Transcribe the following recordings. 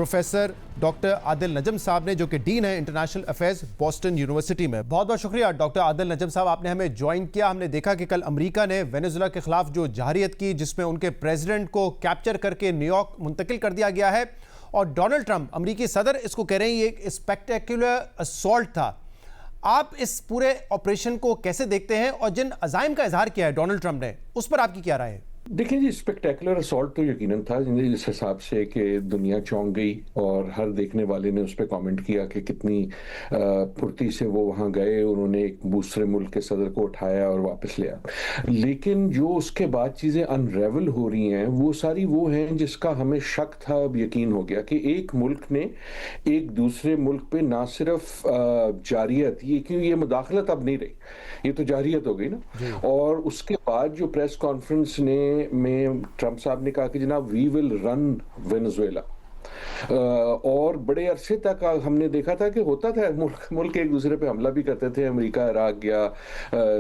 Professor doctor عادل نجم صاحب نے، جو کہ ڈین ہیں انٹرنیشنل افیئرز بوسٹن یونیورسٹی میں. بہت بہت شکریہ ڈاکٹر عادل نجم صاحب، آپ نے ہمیں جوائن کیا. ہم نے دیکھا کہ کل امریکہ نے وینزویلا کے خلاف جو جارحیت کی، جس میں ان کے پریزیڈنٹ کو کیپچر کر کے نیو یارک منتقل کر دیا گیا ہے، اور ڈونلڈ ٹرمپ امریکی صدر اس کو کہہ رہے ہیں یہ ایک اسپیکٹیکولر اسالٹ تھا. آپ اس پورے آپریشن کو کیسے دیکھتے ہیں، اور جن عزائم کا اظہار کیا ہے ڈونلڈ ٹرمپ نے، اس پر آپ کی کیا رائے ہے؟ دیکھیں جی، اسپیکٹیکولر اسالٹ تو یقیناً تھا اس حساب سے کہ دنیا چونک گئی، اور ہر دیکھنے والے نے اس پہ کامنٹ کیا کہ کتنی پھرتی سے وہ وہاں گئے، انہوں نے ایک دوسرے ملک کے صدر کو اٹھایا اور واپس لیا. لیکن جو اس کے بعد چیزیں انریول ہو رہی ہیں وہ ساری وہ ہیں جس کا ہمیں شک تھا، اب یقین ہو گیا کہ ایک ملک نے ایک دوسرے ملک پہ نہ صرف جارحیت، یہ مداخلت اب نہیں رہی، یہ تو جارحیت ہو گئی نا. اور اس کے بعد جو پریس کانفرنس میں ٹرمپ صاحب نے کہا کہ جناب وی ول رن وینزویلا، اور بڑے عرصے تک ہم نے دیکھا تھا کہ ہوتا تھا ملک ایک دوسرے پہ حملہ بھی کرتے تھے، امریکہ عراق گیا،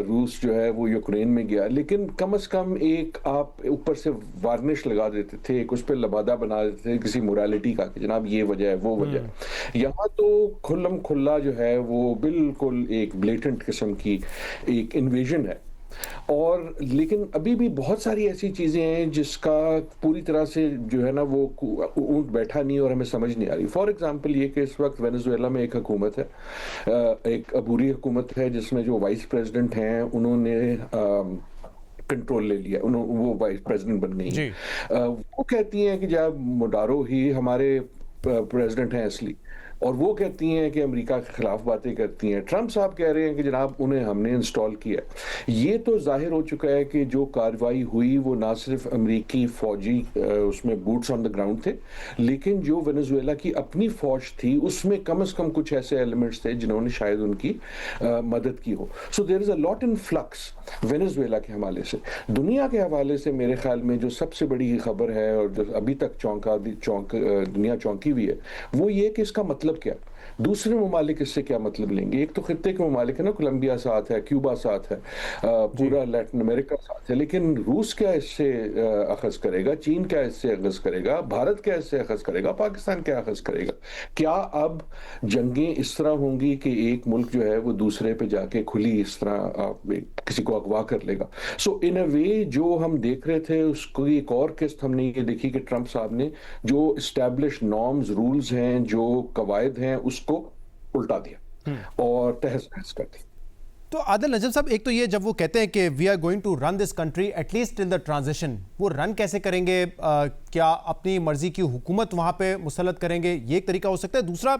روس جو ہے وہ یوکرین میں گیا، لیکن کم از کم ایک آپ اوپر سے وارنش لگا دیتے تھے، ایک اس پہ لبادہ بنا دیتے تھے کسی مورالیٹی کا کہ جناب یہ وجہ ہے وہ وجہ ہے. یہاں تو کھلم کھلا جو ہے وہ بالکل ایک بلیٹنٹ قسم کی ایک انویژن ہے. اور لیکن ابھی بھی بہت ساری ایسی چیزیں ہیں جس کا پوری طرح سے جو ہے نا وہ اونٹ بیٹھا نہیں اور ہمیں سمجھ نہیں آ رہی. فار ایگزامپل یہ کہ اس وقت وینزویلا میں ایک حکومت ہے، ایک عبوری حکومت ہے، جس میں جو وائس پریزیڈنٹ ہیں انہوں نے کنٹرول لے لیا، وہ وائس پریزیڈنٹ بن گئی ہیں. وہ کہتی ہیں کہ جب موڈارو ہی ہمارے پریزیڈنٹ ہیں اصلی، اور وہ کہتی ہیں کہ امریکہ کے خلاف باتیں کرتی ہیں. ٹرمپ صاحب کہہ رہے ہیں کہ جناب انہیں ہم نے انسٹال کیا. یہ تو ظاہر ہو چکا ہے کہ جو کارروائی ہوئی وہ نہ صرف امریکی فوجی اس میں بوٹس آن دا گراؤنڈ تھے، لیکن جو وینزویلا کی اپنی فوج تھی اس میں کم از کم کچھ ایسے ایلیمنٹس تھے جنہوں نے شاید ان کی مدد کی ہو. سو دیر از اے لاٹ ان فلکس وینزویلا کے حوالے سے. دنیا کے حوالے سے میرے خیال میں جو سب سے بڑی خبر ہے اور جو ابھی تک دنیا چونکی ہوئی ہے وہ یہ کہ اس کا مطلب کیا، دوسرے ممالک اس سے کیا مطلب لیں گے. ایک تو خطے کے ممالک ہے نا، کولمبیا ساتھ ہے، کیوبا ساتھ ہے، پورا لیٹن امریکہ ساتھ ہے، لیکن روس کیا اس سے اخذ کرے گا، چین کیا اس سے اخذ کرے گا، بھارت کیا اس سے اخذ کرے گا، پاکستان کیا اخذ کرے گا. کیا اب جنگیں اس طرح ہوں گی کہ ایک ملک جو ہے وہ دوسرے پہ جا کے کھلی اس طرح کسی کو اغوا کر لے گا. سو ان اے وے جو ہم دیکھ رہے تھے اس کو ایک اور قسط ہم نے یہ دیکھی کہ ٹرمپ صاحب نے جو اسٹیبلش نارمز، رولز ہیں، جو قواعد ہیں، اس کو الٹا دیا اور تہز نہز کر دی. تو عادل نجم صاحب، ایک تو یہ جب وہ کہتے ہیں کہ we are going to run this country at least till the transition, وہ رن کیسے کریں گے؟ کیا اپنی مرضی کی حکومت وہاں پہ مسلط کریں گے؟ یہ ایک طریقہ ہو سکتا ہے. دوسرا،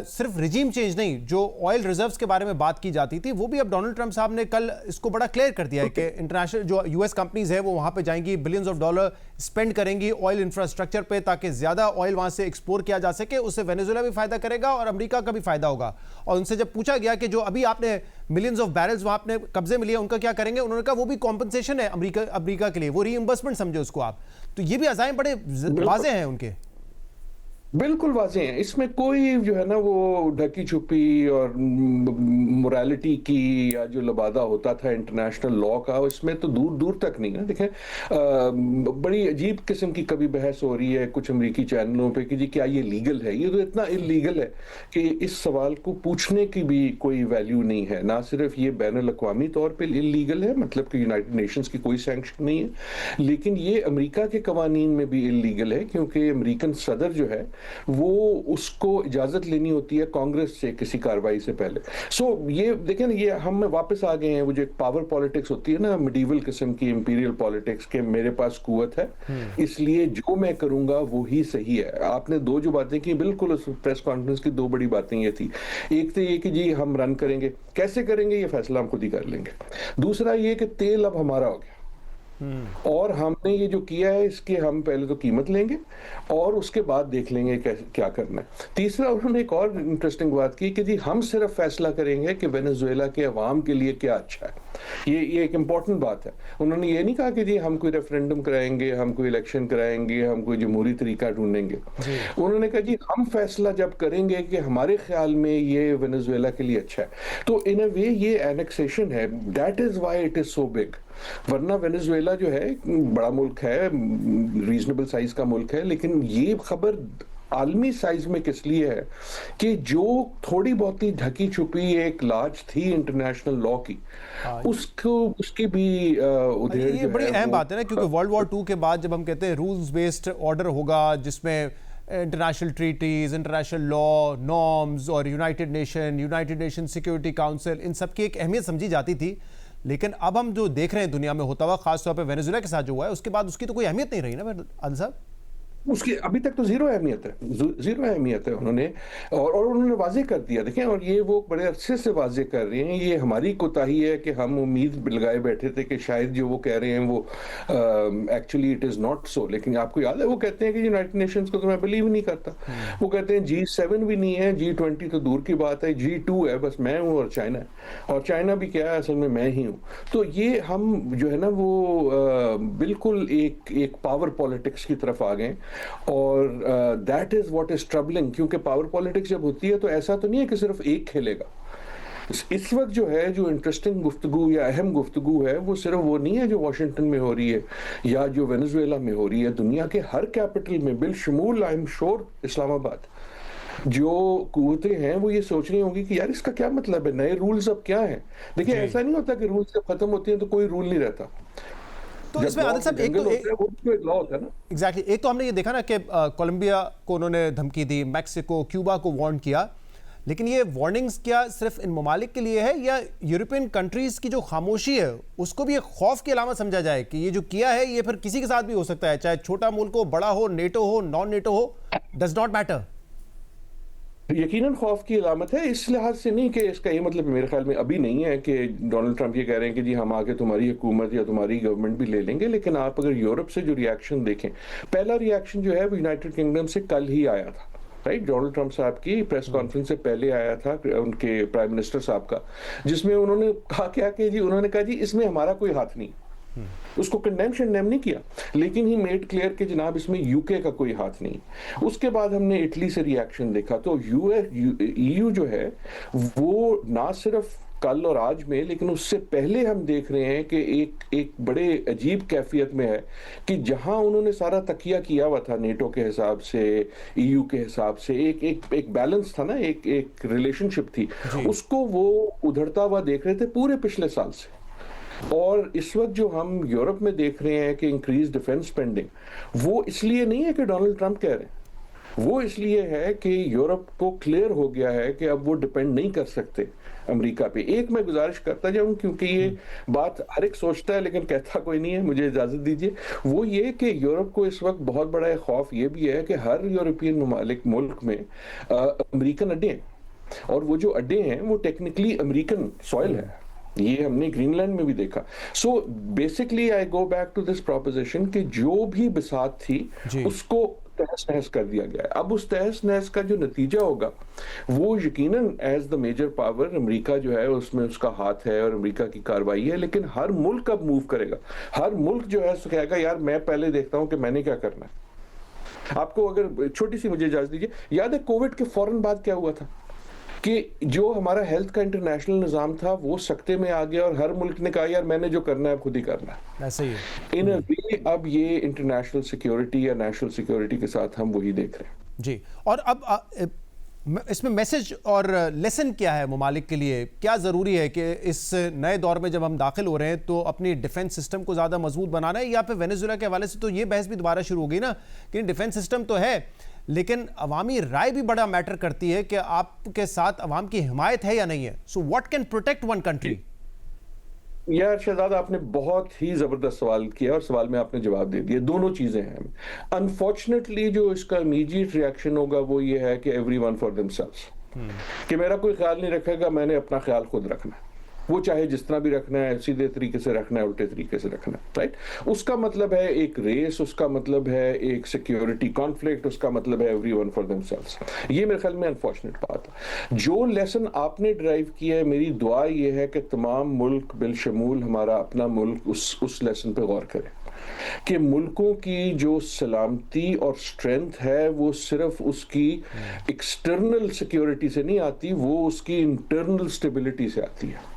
صرف رجیم چینج نہیں، جو آئل ریزروز کے بارے میں بات کی جاتی تھی وہ بھی اب ڈونلڈ ٹرمپ صاحب نے کل اس کو بڑا کلیئر کر دیا ہے کہ انٹرنیشنل جو یو ایس کمپنیز ہیں وہ وہاں پہ جائیں گی، بلینز آف ڈالر اسپینڈ کریں گی آئل انفراسٹرکچر پہ تاکہ زیادہ آئل وہاں سے ایکسپورٹ کیا جا سکے. اس سے وینزویلا بھی فائدہ کرے گا اور امریکہ کا بھی فائدہ ہوگا. اور ان سے جب پوچھا گیا کہ جو ابھی آپ نے ملینز آف بیرلز وہاں اپنے قبضے میں لیا ان کا کیا کریں گے، انہوں نے کہا وہ بھی کمپنسیشن ہے امریکہ کے لیے، وہ ری امبرسمنٹ سمجھو اس کو آپ. تو یہ بھی عزائم بڑے واضح ہیں ان کے. بالکل واضح ہیں، اس میں کوئی جو ہے نا وہ ڈھکی چھپی اور مورالیٹی کی یا جو لبادہ ہوتا تھا انٹرنیشنل لاء کا، اس میں تو دور دور تک نہیں ہے. دیکھیں بڑی عجیب قسم کی کبھی بحث ہو رہی ہے کچھ امریکی چینلوں پہ کہ جی کیا یہ لیگل ہے. یہ تو اتنا انلیگل ہے کہ اس سوال کو پوچھنے کی بھی کوئی ویلیو نہیں ہے. نہ صرف یہ بین الاقوامی طور پہ انلیگل ہے، مطلب کہ یونائٹڈ نیشنز کی کوئی سینکشن نہیں ہے، لیکن یہ امریکہ کے قوانین میں بھی انلیگل ہے کیونکہ امریکن صدر جو ہے وہ اس کو اجازت لینی ہوتی ہے کانگریس سے کسی کاروائی سے پہلے. سو یہ دیکھیں یہ ہم واپس آ گئے ہیں وہ جو ایک پاور پالیٹکس ہوتی ہے نا، میڈیول قسم کی امپیریل پالیٹکس، کہ میرے پاس قوت ہے اس لیے جو میں کروں گا وہی صحیح ہے. آپ نے دو جو باتیں کی بالکل اس پریس کانفرنس کی دو بڑی باتیں یہ تھی. ایک تو یہ کہ جی ہم رن کریں گے، کیسے کریں گے یہ فیصلہ ہم خود ہی کر لیں گے. دوسرا یہ کہ تیل اب ہمارا ہو گیا اور ہم نے یہ جو کیا ہے اس کے ہم پہلے تو قیمت لیں گے اور اس کے بعد دیکھ لیں گے کیا کرنا ہے. تیسرا انہوں نے ایک اور انٹرسٹنگ بات کی کہ جی ہم صرف فیصلہ کریں گے کہ وینزویلا کے عوام کے لیے کیا اچھا ہے. یہ ایک امپورٹنٹ بات ہے. انہوں نے یہ نہیں کہا کہ جی ہم کوئی ریفرینڈم کرائیں گے، ہم کوئی الیکشن کرائیں گے، ہم کوئی جمہوری طریقہ ڈھونڈیں گے. انہوں نے کہا جی ہم فیصلہ جب کریں گے کہ ہمارے خیال میں یہ وینزویلا کے لیے اچھا ہے. تو ان اے وے یہ اینیکسیشن ہے. That is why it is so big. ورنہ وینزویلا جو ہے بڑا ملک ہے، ریزنیبل سائز کا ملک ہے، لیکن یہ خبر عالمی سائز میں کس لیے ہے کہ جو تھوڑی بہت ہی ڈھکی چھپی ایک لاج تھی انٹرنیشنل لا کی اس کی بھی ادھر یہ بڑی اہم بات ہے نا، کیونکہ ورلڈ وار 2 کے بعد جب ہم کہتے ہیں رولز بیسڈ آرڈر ہوگا جس میں international treaties, international law, norms اور یونائٹڈ نیشن سیکیورٹی کاؤنسل، ان سب کی ایک اہمیت سمجھی جاتی تھی، لیکن اب ہم جو دیکھ رہے ہیں دنیا میں ہوتا ہوا، خاص طور پہ وینیزویلا کے ساتھ جو ہوا ہے، اس کے بعد اس کی تو کوئی اہمیت نہیں رہی نا عادل صاحب؟ اس کی ابھی تک تو زیرو اہمیت ہے انہوں نے، اور انہوں نے واضح کر دیا. دیکھیں، اور یہ وہ بڑے عرصے سے واضح کر رہے ہیں، یہ ہماری کوتاہی ہے کہ ہم امید لگائے بیٹھے تھے کہ شاید جو وہ کہہ رہے ہیں وہ actually it is not so. لیکن آپ کو یاد ہے وہ کہتے ہیں کہ یونائٹڈ نیشنز کو تو میں بلیو نہیں کرتا. وہ کہتے ہیں G7 بھی نہیں ہے، G20 تو دور کی بات ہے، G2 ہے، بس میں ہوں اور چائنا ہے، اور چائنا بھی کیا ہے اصل میں ہی ہوں. تو یہ ہم جو ہے نا وہ بالکل ایک پاور پالیٹکس کی طرف آ گئے، اور that is what is troubling. کیونکہ پاور پالیٹکس جب ہوتی ہے تو ایسا تو نہیں ہے کہ صرف ایک کھیلے گا. اس وقت جو ہے جو انٹرسٹنگ گفتگو یا اہم گفتگو ہے وہ صرف وہ نہیں ہے جو واشنگٹن میں ہو رہی ہے یا جو وینیزویلا میں ہو رہی ہے. دنیا کے ہر کیپٹل میں بالشمول آئی ایم شور اسلام آباد جو قوتیں ہیں وہ یہ سوچ رہی ہوں گی کہ یار اس کا کیا مطلب ہے، نئے رولز اب کیا ہیں. دیکھیں ایسا نہیں ہوتا کہ رولز جب ختم ہوتے ہیں تو کوئی رول نہیں رہتا. تو اس میں عادل صاحب ایک تو ہم نے یہ دیکھا نا کہ کولمبیا کو انہوں نے دھمکی دی، میکسیکو، کیوبا کو وارن کیا، لیکن یہ وارننگز کیا صرف ان ممالک کے لیے ہے یا یورپین کنٹریز کی جو خاموشی ہے اس کو بھی ایک خوف کی علامت سمجھا جائے کہ یہ جو کیا ہے یہ پھر کسی کے ساتھ بھی ہو سکتا ہے، چاہے چھوٹا ملک ہو، بڑا ہو، نیٹو ہو، نان نیٹو ہو، ڈز ناٹ میٹر؟ یقیناً خوف کی علامت ہے. اس لحاظ سے نہیں کہ اس کا یہ مطلب میرے خیال میں ابھی نہیں ہے کہ ڈونلڈ ٹرمپ یہ کہہ رہے ہیں کہ جی ہم آگے تمہاری حکومت یا تمہاری گورنمنٹ بھی لے لیں گے. لیکن آپ اگر یورپ سے جو ریاکشن دیکھیں، پہلا ریاکشن جو ہے وہ یونائٹڈ کنگڈم سے کل ہی آیا تھا، رائٹ. ڈونلڈ ٹرمپ صاحب کی پریس کانفرنس سے پہلے آیا تھا ان کے پرائم منسٹر صاحب کا، جس میں انہوں نے کہا کیا کہ جی انہوں نے کہا جی اس میں ہمارا کوئی ہاتھ نہیں. اس کو کنڈیم نہیں کیا، لیکن ہی میڈ کلیئر کہ جناب اس میں یو کے کا کوئی ہاتھ نہیں. اس کے بعد ہم نے اٹلی سے ریاکشن دیکھا. تو EU جو ہے وہ نہ صرف کل اور آج میں، لیکن اس سے پہلے ہم دیکھ رہے ہیں کہ ایک بڑے عجیب کیفیت میں ہے کہ جہاں انہوں نے سارا تکیہ کیا ہوا تھا نیٹو کے حساب سے، EU کے حساب سے، ایک بیلنس تھا نا، ایک ریلیشن شپ تھی، اس کو وہ ادھڑتا ہوا دیکھ رہے تھے پورے پچھلے سال سے. اور اس وقت جو ہم یورپ میں دیکھ رہے ہیں کہ انکریز ڈیفنس سپینڈنگ، وہ اس لیے نہیں ہے کہ ڈونلڈ ٹرمپ کہہ رہے ہیں، وہ اس لیے ہے کہ یورپ کو کلیئر ہو گیا ہے کہ اب وہ ڈیپینڈ نہیں کر سکتے امریکہ پہ. ایک میں گزارش کرتا جاؤں کیونکہ یہ بات ہر ایک سوچتا ہے لیکن کہتا کوئی نہیں ہے، مجھے اجازت دیجیے. وہ یہ کہ یورپ کو اس وقت بہت بڑا خوف یہ بھی ہے کہ ہر یورپین ملک میں امریکن اڈے ہیں، اور وہ جو اڈے ہیں وہ ٹیکنیکلی امریکن سوائل ہے. یہ ہم نے گرین لینڈ میں بھی دیکھا. So basically I go back to this proposition کہ جو بھی بساط تھی اس کو تہس نہس کر دیا گیا ہے. اب اس تہس نہس کا جو نتیجہ ہوگا وہ یقیناً ایز دا میجر پاور امریکہ جو ہے اس میں اس کا ہاتھ ہے اور امریکہ کی کاروائی ہے. لیکن ہر ملک اب موو کرے گا، ہر ملک جو ہے کہے گا یار میں پہلے دیکھتا ہوں کہ میں نے کیا کرنا ہے. آپ کو اگر چھوٹی سی مجھے اجازت دیجیے، یاد ہے کووڈ کے فوراً بعد کیا ہوا تھا کہ جو ہمارا ہیلتھ کا انٹرنیشنل نظام تھا وہ سکتے میں آ گیا اور ہر ملک نے کہا یار میں نے جو کرنا ہے خود ہی کرنا ہے. ایسے ہی ان اے وے اب یہ انٹرنیشنل سیکیورٹی یا نیشنل سیکیورٹی کے ساتھ ہم وہی دیکھ رہے ہیں. جی، اور اب اس میں میسج اور لیسن کیا ہے ممالک کے لیے؟ کیا ضروری ہے کہ اس نئے دور میں جب ہم داخل ہو رہے ہیں تو اپنی ڈیفنس سسٹم کو زیادہ مضبوط بنانا ہے؟ یا پھر وینیزویلا کے حوالے سے تو یہ بحث بھی دوبارہ شروع ہو گئی نا کہ ڈیفنس سسٹم تو ہے لیکن عوامی رائے بھی بڑا میٹر کرتی ہے کہ آپ کے ساتھ عوام کی حمایت ہے یا نہیں ہے. So what can protect one country? یار شہزاد آپ نے بہت ہی زبردست سوال کیا اور سوال میں آپ نے جواب دے دیا. دونوں چیزیں ہیں. انفارچونیٹلی جو اس کا امیجیٹ ریاکشن ہوگا وہ یہ ہے کہ ایوری ون فار دیم سیلفز، کہ میرا کوئی خیال نہیں رکھے گا، میں نے اپنا خیال خود رکھنا ہے. وہ چاہے جس طرح بھی رکھنا ہے، سیدھے طریقے سے رکھنا ہے، الٹے طریقے سے رکھنا ہے، رائٹ. اس کا مطلب ہے ایک ریس، اس کا مطلب ہے ایک سیکیورٹی کانفلکٹ، اس کا مطلب ہے ایوری ون فار دیم سیلفز. یہ میرے خیال میں انفارچونیٹ بات ہے. جو لیسن آپ نے ڈرائیو کیا ہے، میری دعا یہ ہے کہ تمام ملک بالشمول ہمارا اپنا ملک اس لیسن پہ غور کرے کہ ملکوں کی جو سلامتی اور سٹرینتھ ہے وہ صرف اس کی ایکسٹرنل سیکیورٹی سے نہیں آتی، وہ اس کی انٹرنل سٹیبلٹی سے آتی ہے.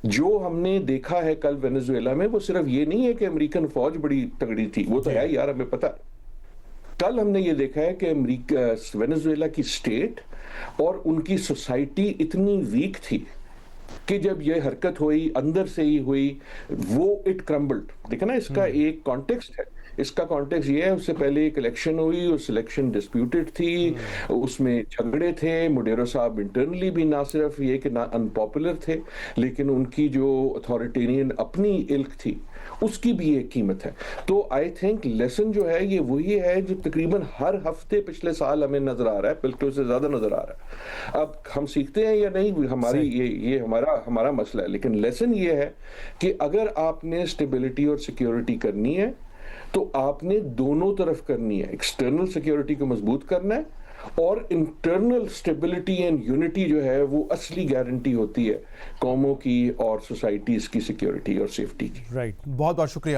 جو ہم نے دیکھا ہے کل وینیزویلا میں وہ صرف یہ نہیں ہے کہ امریکن فوج بڑی تگڑی تھی، وہ تو ہے یار ہمیں پتہ. کل ہم نے یہ دیکھا ہے کہ وینزویلا کی اسٹیٹ اور ان کی سوسائٹی اتنی ویک تھی کہ جب یہ حرکت ہوئی اندر سے ہی ہوئی وہ اٹ کرمبلڈ. دیکھا نا، اس کا ایک کانٹیکسٹ ہے. اس کا کانٹیکسٹ یہ ہے، اس سے پہلے ایک الیکشن ہوئی، اس الیکشن ڈسپیوٹڈ تھی، اس میں جھگڑے تھے. موڈیرو صاحب انٹرنلی بھی نہ صرف یہ کہ ان پاپولر تھے، لیکن ان کی جو اتھارٹیرین اپنی علق تھی اس کی بھی ایک قیمت ہے. تو آئی تھنک لیسن جو ہے یہ وہی ہے جو تقریباً ہر ہفتے پچھلے سال ہمیں نظر آ رہا ہے، بلکہ اس سے زیادہ نظر آ رہا ہے. اب ہم سیکھتے ہیں یا نہیں، ہماری یہ ہمارا مسئلہ ہے، لیکن لیسن یہ ہے کہ اگر آپ نے اسٹیبلٹی اور سیکیورٹی کرنی ہے تو آپ نے دونوں طرف کرنی ہے. ایکسٹرنل سیکیورٹی کو مضبوط کرنا ہے اور انٹرنل اسٹیبلٹی اینڈ یونٹی جو ہے وہ اصلی گارنٹی ہوتی ہے قوموں کی اور سوسائٹیز کی سیکیورٹی اور سیفٹی کی. رائٹ، بہت بہت شکریہ.